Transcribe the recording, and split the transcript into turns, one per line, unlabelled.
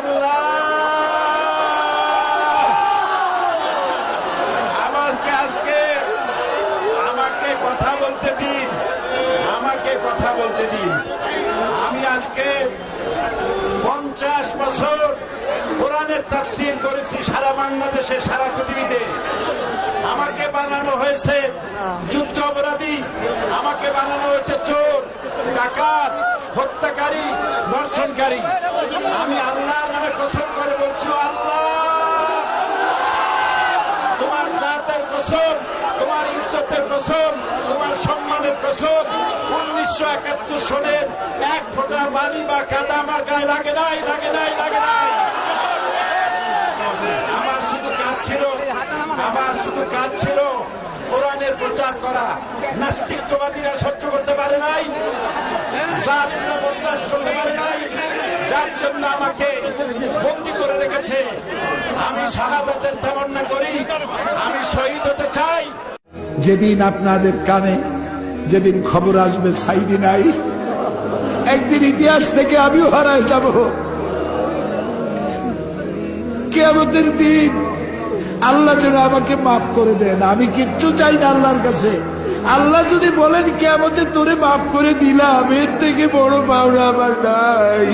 আল্লাহ আজকে আমাকে কথা বলতে দিন, আমাকে কথা বলতে দিন। আমি আজকে 50 বছর কোরআনের তাফসীর করেছি সারা বাংলাদেশে, সারা পৃথিবীতে। আমাকে বানানো হয়েছে যুদ্ধ অপরাধী, আমাকে বানানো হয়েছে চোর, ডাকাত, হত্যাকারী, ধর্ষণকারী। আমি আল্লাহর নামে কসম করে বলছি, আল্লাহ তোমার জাতের কসম, তোমার ইজ্জতের কসম, তোমার সম্মানের কসম, 1971 সনের এক ফোঁটা বালি বা কাদা আমার গায়ে লাগে নাই, লাগে নাই, লাগে নাই। আমার শুধু কাজ ছিল কোরআনের প্রচার করা। নাস্তিকবাদীরা সহ্য করতে পারে নাই, জালিমরা বরদাস্ত করতে পারে নাই, যার জন্য আমাকে বন্দী করে রেখেছে। আমি শাহাদাতের তামান্না করি, আমি শহীদ হতে চাই।
যেদিন আপনাদের কানে যেদিন খবর আসবে সাইদি নাই, একদিন ইতিহাস থেকে আমিও হারায় যাব। কিয়ামতের দিন আল্লাহ যেন আমাকে মাফ করে দেন। আমি কিচ্ছু চাই না আল্লাহর কাছে। আল্লাহ যদি বলেন কিয়ামতে তোরে মাফ করে দিলাম, এর থেকে বড় পাওনা আমার নাই।